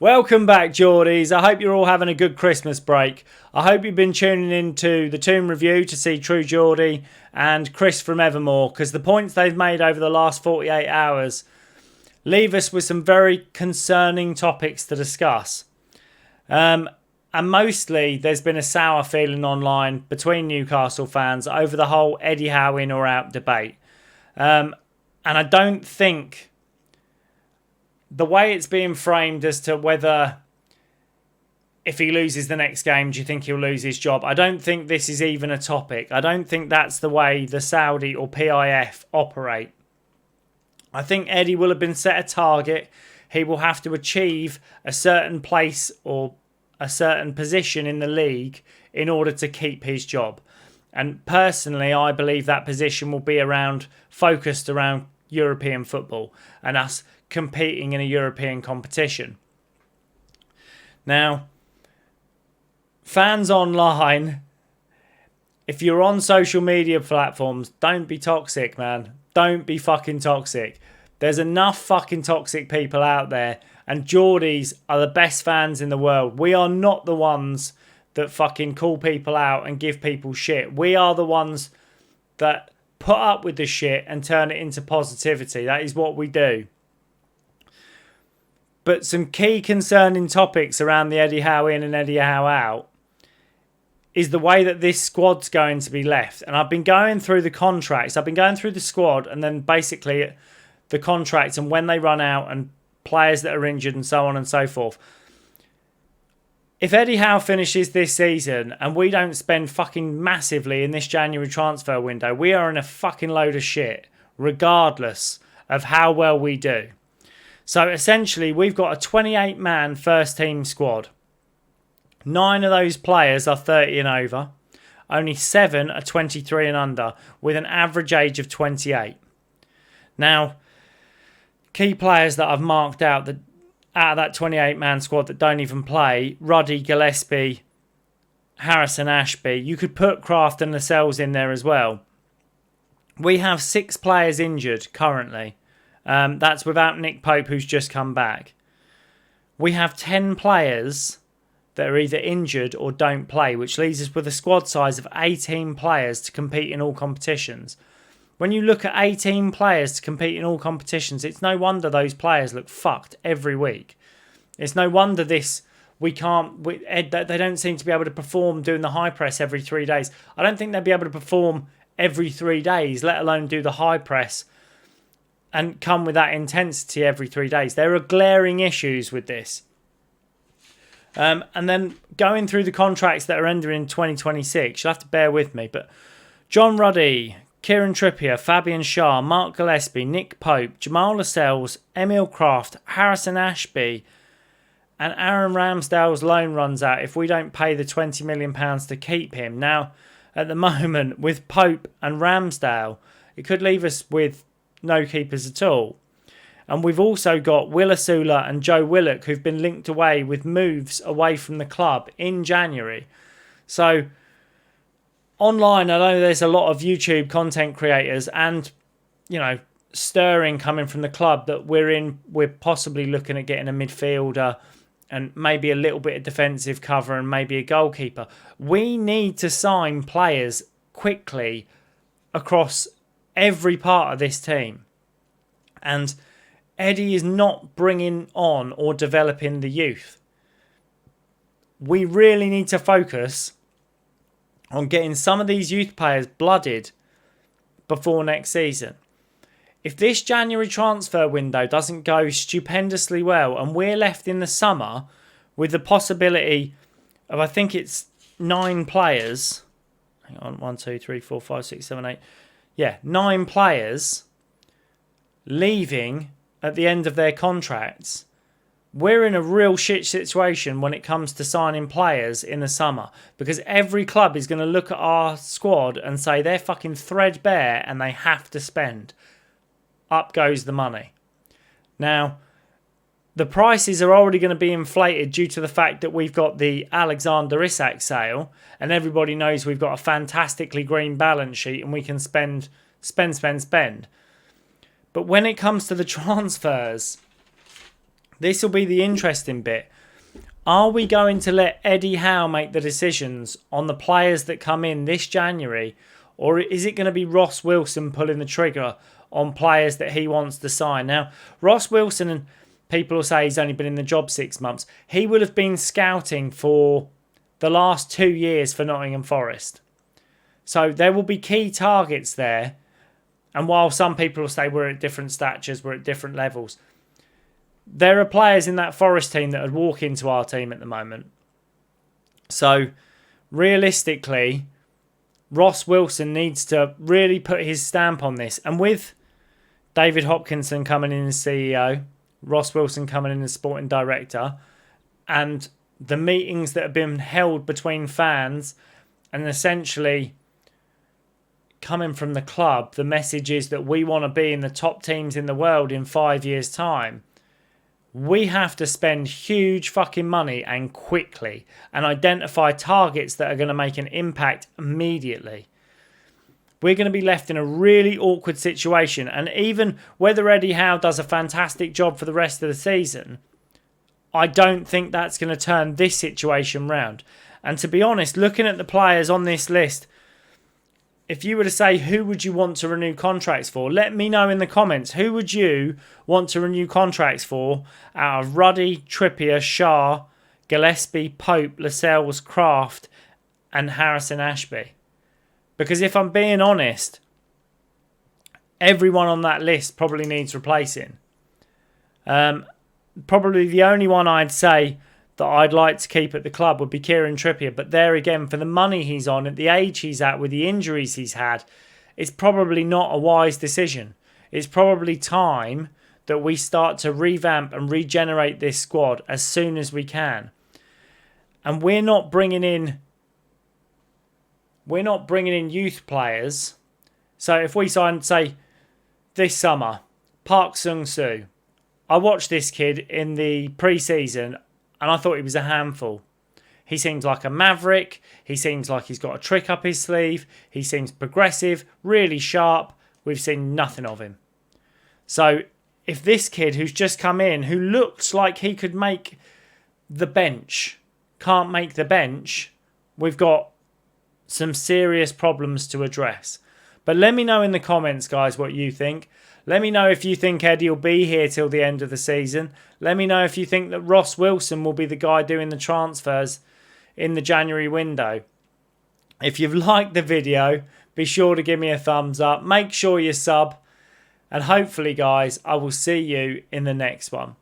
Welcome back, Geordies. I hope you're all having a good Christmas break. I hope you've been tuning in to the Tomb Review to see True Geordie and Chris from Evermore, because the points they've made over the last 48 hours leave us with some very concerning topics to discuss. And mostly there's been a sour feeling online between Newcastle fans over the whole Eddie Howe in or out debate. And I don't think the way it's being framed as to whether if he loses the next game, do you think he'll lose his job? I don't think this is even a topic. I don't think that's the way the Saudi or PIF operate. I think Eddie will have been set a target. He will have to achieve a certain place or a certain position in the league in order to keep his job. And personally, I believe that position will be focused around European football and us competing in a European competition. Now, fans online, if you're on social media platforms, don't be toxic, man. Don't be fucking toxic. There's enough fucking toxic people out there, and Geordies are the best fans in the world. We are not the ones that fucking call people out and give people shit. We are the ones that put up with the shit and turn it into positivity. That is what we do. But some key concerning topics around the Eddie Howe in and Eddie Howe out is the way that this squad's going to be left. And I've been going through the contracts. I've been going through the squad and then basically the contracts and when they run out and players that are injured and so on and so forth. If Eddie Howe finishes this season and we don't spend fucking massively in this January transfer window, we are in a fucking load of shit, regardless of how well we do. So essentially, we've got a 28-man first-team squad. 9 of those players are 30 and over. Only 7 are 23 and under, with an average age of 28. Now, key players that I've marked out that out of that 28-man squad that don't even play, Ruddy, Gillespie, Harrison, Ashby. You could put Kraft and Lascelles in there as well. We have 6 players injured currently. That's without Nick Pope, who's just come back. We have 10 players that are either injured or don't play, which leaves us with a squad size of 18 players to compete in all competitions. When you look at 18 players to compete in all competitions, it's no wonder those players look fucked every week. It's no wonder they don't seem to be able to perform doing the high press every 3 days. I don't think they'll be able to perform every 3 days, let alone do the high press and come with that intensity every 3 days. There are glaring issues with this. And then going through the contracts that are ending in 2026, you'll have to bear with me, but John Ruddy, Kieran Trippier, Fabian Schär, Mark Gillespie, Nick Pope, Jamal Lascelles, Emil Kraft, Harrison Ashby, and Aaron Ramsdale's loan runs out if we don't pay the £20 million to keep him. Now, at the moment, with Pope and Ramsdale, it could leave us with no keepers at all. And we've also got Will Asula and Joe Willock, who've been linked away with moves away from the club in January. So online, I know there's a lot of YouTube content creators and, stirring coming from the club that we're possibly looking at getting a midfielder and maybe a little bit of defensive cover and maybe a goalkeeper. We need to sign players quickly across every part of this team. And Eddie is not bringing on or developing the youth. We really need to focus on getting some of these youth players blooded before next season. If this January transfer window doesn't go stupendously well and we're left in the summer with the possibility of, I think it's 9 players. Hang on, 1, 2, 3, 4, 5, 6, 7, 8. Yeah, 9 players leaving at the end of their contracts. We're in a real shit situation when it comes to signing players in the summer, because every club is going to look at our squad and say they're fucking threadbare and they have to spend. Up goes the money. Now, the prices are already going to be inflated due to the fact that we've got the Alexander Isak sale, and everybody knows we've got a fantastically green balance sheet and we can spend. But when it comes to the transfers, This will be the interesting bit. Are we going to let Eddie Howe make the decisions on the players that come in this January? Or is it going to be Ross Wilson pulling the trigger on players that he wants to sign? Now, Ross Wilson, and people will say he's only been in the job 6 months. He will have been scouting for the last 2 years for Nottingham Forest. So there will be key targets there. And while some people will say we're at different statures, we're at different levels, there are players in that Forest team that would walk into our team at the moment. So realistically, Ross Wilson needs to really put his stamp on this. And with David Hopkinson coming in as CEO, Ross Wilson coming in as sporting director, and the meetings that have been held between fans and essentially coming from the club, the message is that we want to be in the top teams in the world in 5 years' time. We have to spend huge fucking money and quickly and identify targets that are going to make an impact immediately. We're going to be left in a really awkward situation. And even whether Eddie Howe does a fantastic job for the rest of the season, I don't think that's going to turn this situation round. And to be honest, looking at the players on this list, if you were to say who would you want to renew contracts for, let me know in the comments. Who would you want to renew contracts for out of Ruddy, Trippier, Shah, Gillespie, Pope, Lascelles, Kraft and Harrison Ashby? Because if I'm being honest, everyone on that list probably needs replacing. Probably the only one I'd say that I'd like to keep at the club would be Kieran Trippier. But there again, for the money he's on, at the age he's at, with the injuries he's had, it's probably not a wise decision. It's probably time that we start to revamp and regenerate this squad as soon as we can. And we're not bringing in youth players. So if we sign, say, this summer, Park Sung-soo. I watched this kid in the pre-season and I thought he was a handful. He seems like a maverick. He seems like he's got a trick up his sleeve. He seems progressive, really sharp. We've seen nothing of him. So if this kid who's just come in, who looks like he could make the bench, can't make the bench, we've got some serious problems to address. But let me know in the comments, guys, what you think. Let me know if you think Eddie will be here till the end of the season. Let me know if you think that Ross Wilson will be the guy doing the transfers in the January window. If you've liked the video, be sure to give me a thumbs up. Make sure you sub. And hopefully, guys, I will see you in the next one.